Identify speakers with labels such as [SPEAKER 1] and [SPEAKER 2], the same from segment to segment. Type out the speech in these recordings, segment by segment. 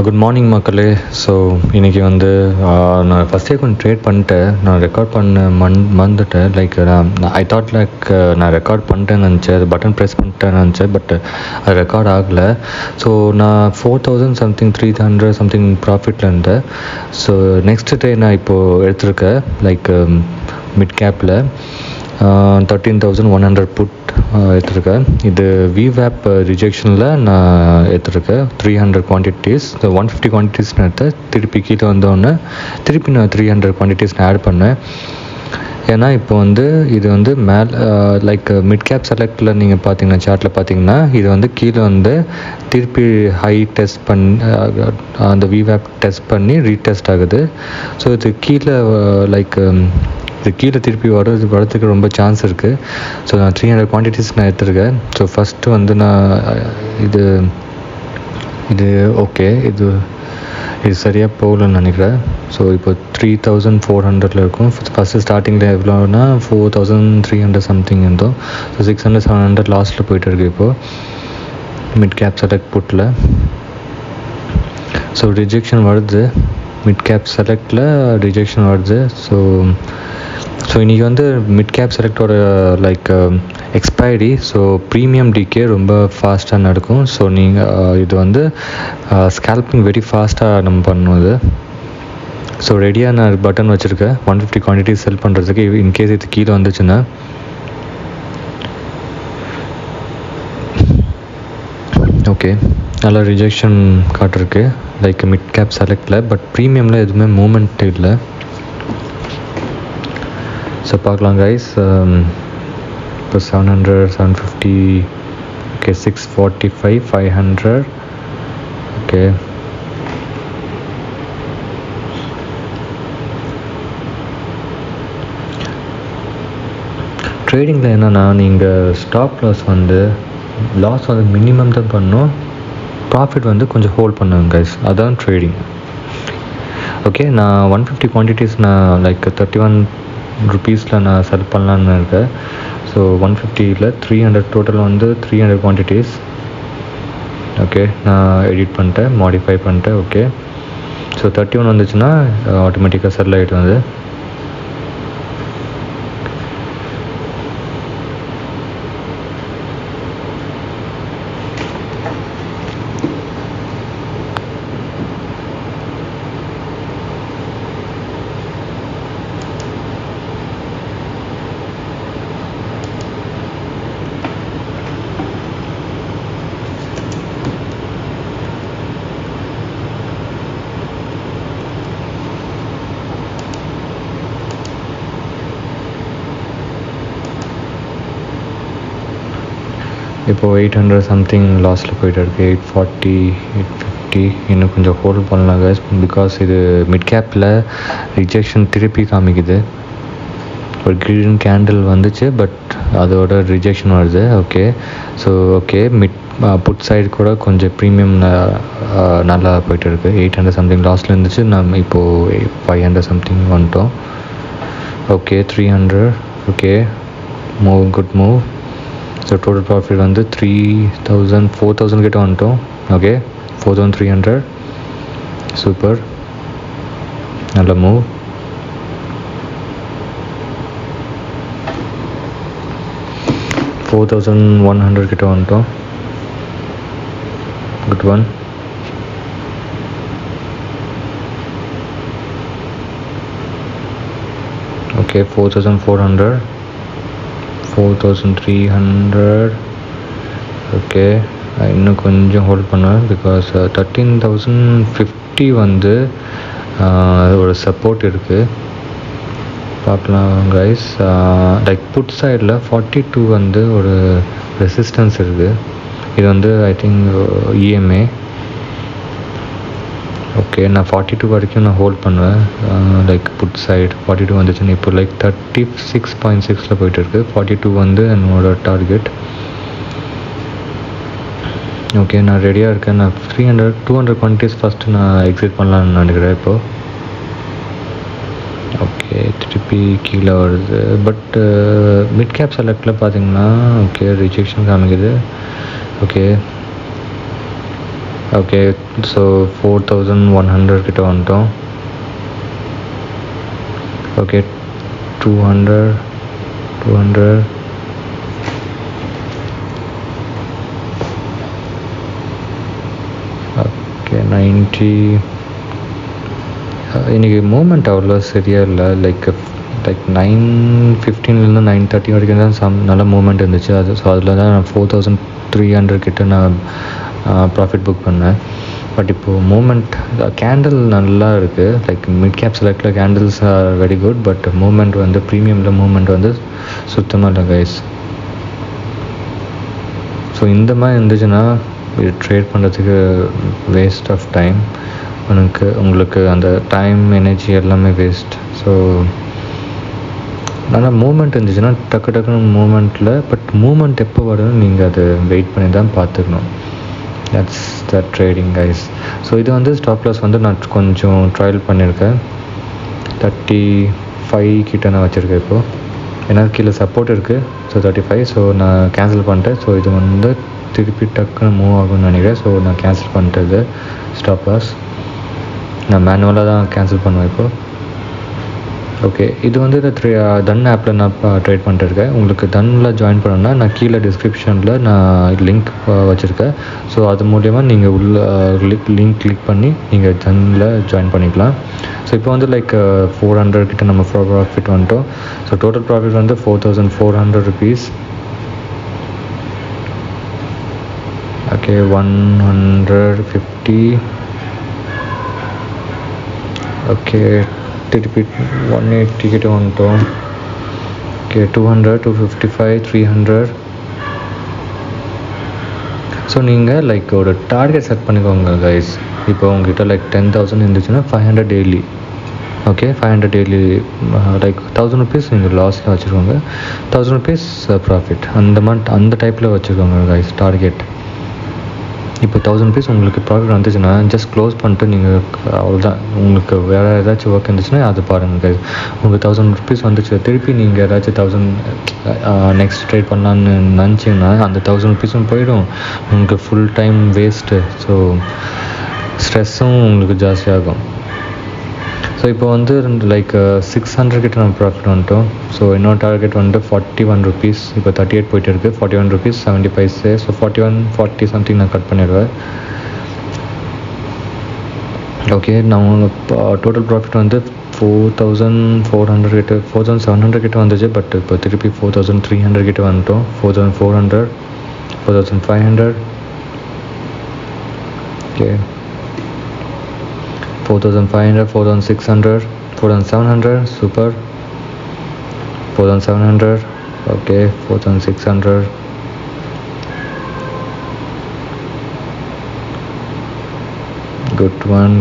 [SPEAKER 1] Good morning மக்களே. So இன்றைக்கி வந்து நான் ஃபஸ்ட்டே கொஞ்சம் ட்ரேட் பண்ணிட்டேன். நான் ரெக்கார்ட் பண்ண மறந்துட்டேன். லைக் ஐ தாட் லைக் நான் ரெக்கார்ட் பண்ணிட்டேன்னு நினச்சேன். அது பட்டன் ப்ரெஸ் பண்ணிட்டேன்னு நினச்சேன். பட் அது ரெக்கார்ட் ஆகலை. ஸோ நான் 4000 சம்திங் 300 சம்திங் ப்ராஃபிட்டில் இருந்தேன். ஸோ நெக்ஸ்ட் ட்ரேட் நான் இப்போது எடுத்திருக்கேன். லைக் மிட் கேப்பில் 13,100 புட் எடுத்திருக்கேன். இது விவேப் ரிஜெக்ஷனில் நான் எடுத்திருக்கேன். 300 குவான்டிட்டிஸ் 150 குவான்டிட்டிஸ் நான் எடுத்தேன். திருப்பி கீழே வந்தோடனே திருப்பி நான் 300 குவான்டிட்டிஸ் நான் ஆட் பண்ணேன். ஏன்னா இப்போ வந்து இது வந்து லைக் மிட் கேப் செலக்டில் நீங்கள் பார்த்தீங்கன்னா சார்ட்டில் பார்த்தீங்கன்னா இது வந்து கீழே வந்து திருப்பி ஹை டெஸ்ட் பண்ணி அந்த விவேப் டெஸ்ட் பண்ணி ரீடெஸ்ட் ஆகுது. ஸோ இது கீழே லைக் இது கீழே திருப்பி வரதுக்கு ரொம்ப சான்ஸ் இருக்குது. ஸோ நான் 300 குவான்டிட்டிஸ் நான் எடுத்துருக்கேன். ஸோ ஃபஸ்ட்டு வந்து நான் இது ஓகே இது சரியாக போகலன்னு நினைக்கிறேன். ஸோ இப்போ 3400 இருக்கும். ஃபஸ்ட்டு ஸ்டார்டிங்கில் எவ்வளோனா 4300 சம்திங் இருந்தோம். ஸோ 600 700 லாஸ்ட்டில் போயிட்டு இருக்கு இப்போது மிட் கேப் செலக்ட் புட்டில். ஸோ ரிஜெக்ஷன் வருது. மிட் கேப் செலக்டில் ரிஜெக்ஷன் வருது. ஸோ இன்றைக்கி வந்து மிட் கேப் செலக்டோட like expiry. So premium decay ரொம்ப ஃபாஸ்ட்டாக நடக்கும். ஸோ நீங்கள் இது வந்து ஸ்கேல்பிங் வெரி ஃபாஸ்ட்டாக நம்ம பண்ணணும் இது. ஸோ ரெடியாக நான் பட்டன் வச்சுருக்கேன் 150 குவான்டிட்டி செல் பண்ணுறதுக்கு. இன்கேஸ் இது கீழே வந்துச்சுன்னா ஓகே நல்லா ரிஜெக்ஷன் காட்டிருக்கு லைக் மிட் கேப் செலக்டில். பட் ப்ரீமியமில் எதுவுமே மூமெண்ட் இல்லை. ஸோ பார்க்கலாம் கைஸ். இப்போ 700 750 ஓகே 645 500 ஓகே. ட்ரேடிங்கில் என்னென்னா நீங்கள் ஸ்டாப் லாஸ் வந்து மினிமம் தான் பண்ணணும். ப்ராஃபிட் வந்து கொஞ்சம் ஹோல்ட் பண்ணுங்க கைஸ். அதான் ட்ரேடிங். ஓகே நான் 150 குவான்டிட்டிஸ் நான் லைக் 31 ருபீஸில் நான் செல் பண்ணலான்னு இருக்கேன். ஸோ 150ல் 300 டோட்டல் வந்து 300 குவான்டிட்டிஸ். ஓகே நான் எடிட் பண்ணிட்டேன், மாடிஃபை பண்ணிட்டேன். ஓகே ஸோ 31 வந்துச்சுன்னா ஆட்டோமேட்டிக்காக செல் ஆகிட்டு வந்து. இப்போது 800 சம்திங் லாஸ்ட்டில் போய்ட்டு இருக்குது. 840 850 இன்னும் கொஞ்சம் ஹோல்ட் பண்ணலாம் கைஸ். பிகாஸ் இது மிட் கேப்பில் ரிஜெக்ஷன் திருப்பி காமிக்குது. ஒரு க்ரீன் கேண்டில் வந்துச்சு பட் அதோட ரிஜெக்ஷன் வருது. Okay so okay mid put side கூட கொஞ்சம் ப்ரீமியம் நல்லா போய்ட்டு இருக்குது. 800 சம்திங் லாஸ்ட்டில் இருந்துச்சு. நம்ம இப்போது 500 சம்திங் வந்துட்டோம். Okay 300 okay good move. So total profit வந்து 4000 கிட்ட வந்துட்டோம். ஓகே 4300 சூப்பர் நல்ல மூவ். $4,100 கிட்ட வந்துட்டோம். Good one. ஓகே 4400 4300 ஓகே இன்னும் கொஞ்சம் ஹோல்ட் பண்ணுவேன். பிகாஸ் 13,050 வந்து ஒரு சப்போர்ட் இருக்குது. பார்க்கலாம் கைஸ். லைக் புட் சைடில் 42 வந்து ஒரு ரெசிஸ்டன்ஸ் இருக்குது. இது வந்து ஐ திங்க் இஎம்ஏ. ஓகே நான் 42 வரைக்கும் நான் ஹோல்ட் பண்ணுவேன். லைக் புட் சைடு 42 வந்துச்சுன்னு இப்போ லைக் 36.6 போய்ட்டு இருக்குது. 42 வந்து என்னோட டார்கெட். ஓகே நான் ரெடியாக இருக்கேன். நான் 200 குவான்டிட்டிஸ் ஃபஸ்ட்டு நான் எக்ஸிட் பண்ணலான்னு நினைக்கிறேன் இப்போது. ஓகே திருப்பி கீழே வருது. பட் மிட் கேப் செலக்டில் பார்த்தீங்கன்னா ஓகே ரிஜெக்ஷன் காமிக்குது. ஓகே ஓகே, ஸோ 4100 கிட்ட வந்துட்டோம். Okay, 200 okay, 90. இன்றைக்கி மூமெண்ட் அவ்வளோ சரியாக இல்லை. லைக் 9:15 9:30 வரைக்கும் தான் நல்ல மூமெண்ட் இருந்துச்சு. ஸோ அதில் தான் நான் 4300 கிட்ட நான் ப்ராஃபிட் புக் பண்ணேன். பட் இப்போது மூமெண்ட் கேண்டில் நல்லா இருக்குது. லைக் மிட் கேப் செலக்டில் candles are very good. But moment வந்து ப்ரீமியமில் மூமெண்ட் வந்து சுத்தமாக இல்லை கைஸ். ஸோ இந்த மாதிரி இருந்துச்சுன்னா இது ட்ரேட் பண்ணுறதுக்கு வேஸ்ட் ஆஃப் டைம். உங்களுக்கு அந்த டைம் எனர்ஜி எல்லாமே வேஸ்ட். ஸோ நல்லா மூமெண்ட் இருந்துச்சுன்னா டக்குன்னு மூமெண்ட்டில், பட் மூமெண்ட் எப்போ வரும்னு நீங்கள் அதை வெயிட் பண்ணி தான் பார்த்துக்கணும். That's the trading guys. So இது வந்து ஸ்டாப் லாஸ் வந்து நான் கொஞ்சம் ட்ரையல் பண்ணியிருக்கேன். 35 கிட்ட நான் வச்சுருக்கேன் இப்போது. ஏன்னா கீழே சப்போர்ட் இருக்குது. ஸோ 35. ஸோ நான் கேன்சல் பண்ணிட்டேன். ஸோ இது வந்து திருப்பி டக்குன்னு மூவ் ஆகும்னு நினைக்கிறேன். ஸோ நான் கேன்சல் பண்ணிட்டது ஸ்டாப் லாஸ். நான் மேனுவலாக தான் கேன்சல் பண்ணுவேன் இப்போது. ஓகே, இது வந்து தன் ஆப்பில் நான் ட்ரேட் பண்ணிட்டு இருக்கேன். உங்களுக்கு தன்னில் ஜாயின் பண்ணணுன்னா நான் கீழே டிஸ்கிரிப்ஷனில் நான் லிங்க் வச்சுருக்கேன். ஸோ அது மூலயமா நீங்கள் லிங்க் கிளிக் பண்ணி நீங்கள் தன்னில் ஜாயின் பண்ணிக்கலாம். ஸோ இப்போ வந்து லைக் 400 கிட்ட நம்ம ப்ராஃபிட் வந்துட்டோம். ஸோ டோட்டல் ப்ராஃபிட் வந்து 4400 ருபீஸ். ஓகே, 150. ஓகே, திருப்பி 180 கிட்ட வந்துட்டோம். ஓகே, 200, 255, 300. ஸோ நீங்கள் லைக் ஒரு டார்கெட் செட் பண்ணிக்கோங்க கைஸ். இப்போ உங்ககிட்ட லைக் 10,000 இருந்துச்சுன்னா 500 daily. Okay, 500 daily like 1000 rupees நீங்கள் லாஸில் வச்சுருக்கோங்க, 1000 ருபீஸ் ப்ராஃபிட். அந்த டைப்பில் வச்சுருக்கோங்க கைஸ் டார்கெட். இப்போ 1000 ருபீஸ் உங்களுக்கு ப்ராஃபிட் வந்துச்சுன்னா ஜஸ்ட் க்ளோஸ் பண்ணிட்டு நீங்கள் அவ்வளோதான். உங்களுக்கு வேறு ஏதாச்சும் ஒர்க் இருந்துச்சுன்னா அது பாருங்கள் கைஸ். உங்களுக்கு 1000 ருபீஸ் வந்துச்சு, திருப்பி நீங்கள் ஏதாச்சும் 1000 நெக்ஸ்ட் ட்ரேட் பண்ணலான்னு நினச்சிங்கன்னா அந்த 1000 ருபீஸும் போயிடும். உங்களுக்கு ஃபுல் டைம் வேஸ்ட்டு. ஸோ ஸ்ட்ரெஸ்ஸும் உங்களுக்கு ஜாஸ்தியாகும். ஸோ இப்போ வந்து லைக் 600 கிட்ட நம்ம ப்ராஃபிட் வந்துட்டோம். ஸோ இன்னொரு டார்கெட் வந்து 41 ருபீஸ். இப்போ 38 போயிட்டு இருக்குது. 41 ருபீஸ் 70 பைசே. ஸோ 41-40 சம்திங் நான் கட் பண்ணிடுவேன். ஓகே, நான் டோட்டல் ப்ராஃபிட் வந்து 4400 கிட்ட 4700 கிட்ட வந்துச்சு. பட் இப்போ திருப்பி 4300 கிட்ட வந்துட்டோம். 4400, 4500. Okay, 4500, 4600, 4700. Super. 4700. Okay, 4600. Good one.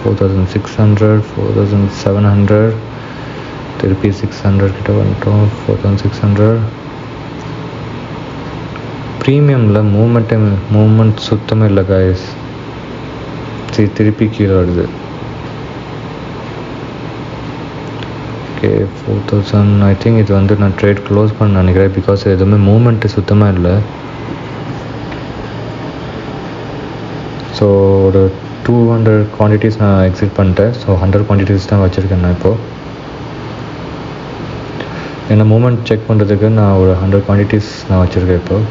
[SPEAKER 1] 4600, 4700. திருப்பி 600 கிட்ட வந்துட்டோம். 4600. ப்ரீமியமில் மூமெண்ட் சுத்தமாக இல்லை கைஸ். திருப்பி கீழே வருது. ஓகே, 4000. ஐ திங்க் இது வந்து நான் ட்ரேட் க்ளோஸ் பண்ண நினைக்கிறேன். பிகாஸ் எதுவுமே மூமெண்ட்டு சுத்தமாக இல்லை. ஸோ ஒரு 200 குவான்டிட்டிஸ் நான் எக்ஸிட் பண்ணிட்டேன். ஸோ 100 குவான்டிட்டிஸ் தான் வச்சுருக்கேன் நான் இப்போது. ஏன்னா மூமெண்ட் செக் பண்ணுறதுக்கு நான் ஒரு 100 குவான்டிட்டிஸ் நான் வச்சுருக்கேன் இப்போது.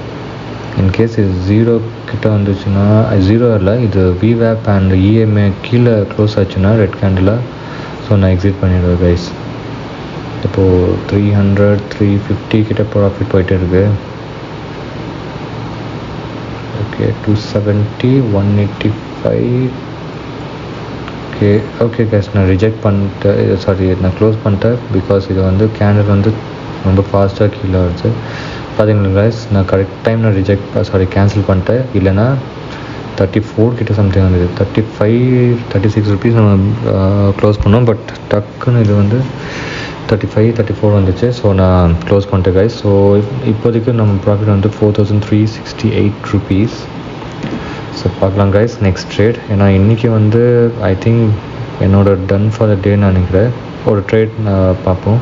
[SPEAKER 1] இன்கேஸ் இது 0 கிட்ட வந்துச்சுன்னா, 0 இல்லை, இது விவேப் அண்ட் இஎம்ஐ கீழே க்ளோஸ் ஆச்சுன்னா ரெட் கேண்டில். ஸோ நான் எக்ஸிட் பண்ணிடுவேன் கைஸ். இப்போது 300, 350 கிட்ட ப்ராஃபிட் போயிட்டு இருக்குது. ஓகே, 270, 185. ஓகே கைஸ், நான் ரிஜெக்ட் பண்ணிட்டேன். நான் க்ளோஸ் பண்ணிட்டேன். பிகாஸ் இது வந்து கேண்டில் வந்து ரொம்ப ஃபாஸ்ட்டாக கீழே வருது. பார்த்தீங்களா கைஸ், நான் கரெக்ட் டைம் நான் கேன்சல் பண்ணிட்டேன். இல்லைனா 34 கிட்ட சம்திங் வந்தது. 35, 36 ருபீஸ் நம்ம க்ளோஸ் பண்ணோம். பட் டக்குன்னு இது வந்து 35, 34 வந்துச்சு. ஸோ நான் க்ளோஸ் பண்ணிட்டேன் கைஸ். ஸோ இப்போதைக்கு நம்ம ப்ராஃபிட் வந்து 4368 ருபீஸ். ஸோ பார்க்கலாம் கைஸ் நெக்ஸ்ட் ட்ரேட். ஏன்னா இன்றைக்கி வந்து ஐ திங்க் என்னோட டன் ஃபார் த டே நான் நினைக்கிறேன். ஒரு ட்ரேட் பார்ப்போம்.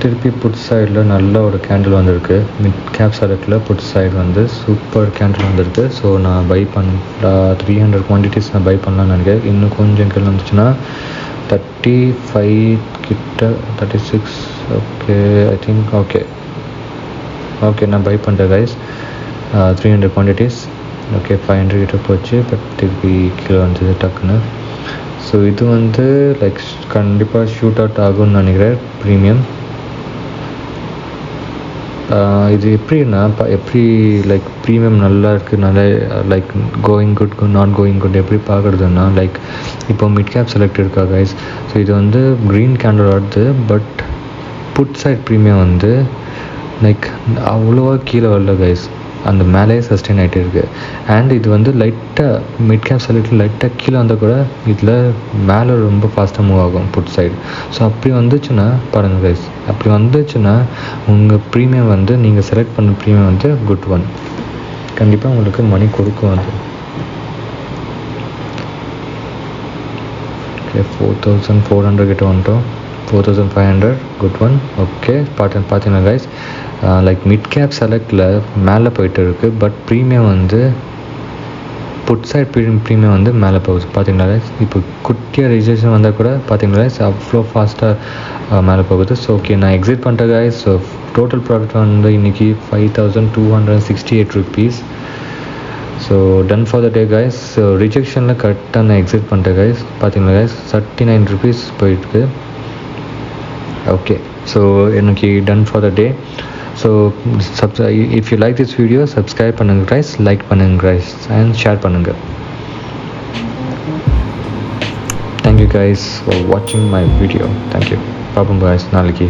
[SPEAKER 1] திருப்பி புட் சைடில் நல்ல ஒரு கேண்டில் வந்திருக்கு. மிட் கேப் செலக்டில் புட் சைடு வந்து சூப்பர் கேண்டில் வந்திருக்கு. ஸோ நான் பை 300 குவான்டிட்டிஸ் நான் பை பண்ணலான்னு நினைக்கிறேன். இன்னும் கொஞ்சம் கீழே வந்துச்சுன்னா 35 கிட்ட 36. ஓகே, ஐ திங்க் ஓகே நான் பை பண்ணுறேன் கைஸ். 300 குவான்டிட்டிஸ். ஓகே, 500 கிட்ட போச்சு. பட் திருப்பி கீழே வந்தது டக்குன்னு. ஸோ இது வந்து லைக் கண்டிப்பாக ஷூட் அவுட் ஆகும்னு நினைக்கிறேன் ப்ரீமியம். இது எப்படின்னா எப்படி லைக் ப்ரீமியம் நல்லா இருக்குது, நல்லா like going could not going good எப்படி பார்க்குறதுன்னா, லைக் இப்போ மிட் கேப் செலக்ட் இருக்கா கைஸ். ஸோ இது வந்து க்ரீன் கேண்டில் வருது. பட் புட் சைட் ப்ரீமியம் வந்து லைக் அவ்வளோவா கீழே வரல கைஸ், அந்த மேலேயே சஸ்டெயின் ஆகிட்டு இருக்குது. அண்ட் இது வந்து லைட்டாக மிட் கேப் செலக்டில் லைட்டாக கீழே வந்தால் கூட இதில் மேலே ரொம்ப ஃபாஸ்ட்டாக மூவ் ஆகும் புட் சைடு. ஸோ அப்படி வந்துச்சுன்னா பாருங்கள் கைஸ், அப்படி வந்துச்சுன்னா உங்கள் ப்ரீமியம் வந்து நீங்கள் செலக்ட் பண்ண ப்ரீமியம் வந்து குட் ஒன், கண்டிப்பாக உங்களுக்கு மணி கொடுக்கும். அது ஓகே, 4400 கிட்ட வந்துட்டோம். 4500 குட் ஒன். ஓகே, பார்த்தீங்கன்னா கைஸ் லைக் மிட் கேப் செலக்டில் மேலே போயிட்டு இருக்குது. பட் ப்ரீமியம் வந்து புட் சைட் ப்ரீமியம் வந்து மேலே போகுது. பார்த்தீங்களா கைஸ், இப்போ குட்டியாக ரிஜிஸ்ட்ரேஷன் வந்தால் கூட பார்த்தீங்களா கைஸ் அவ்வளோ ஃபாஸ்ட்டாக மேலே போகுது. ஸோ ஓகே, நான் எக்ஸிட் பண்ணுறேன் கைஸ். ஸோ டோட்டல் ப்ராஃபிட் வந்து இன்றைக்கி 5268 rupees. So done for the day guys. So ரிஜெக்ஷனில் கரெக்டாக நான் எக்ஸிட் பண்ணிட்டேன் கைஸ். பார்த்தீங்களா கைஸ் 39 rupees போயிருக்கு. ஓகே, ஸோ எனக்கு done for the day. So if you like this video, subscribe பண்ணுங்கள் guys, லைக் பண்ணுங்கள் guys, and ஷேர் பண்ணுங்கள். Thank you guys for watching my video. Thank you. பாப்போம் guys நாளைக்கு.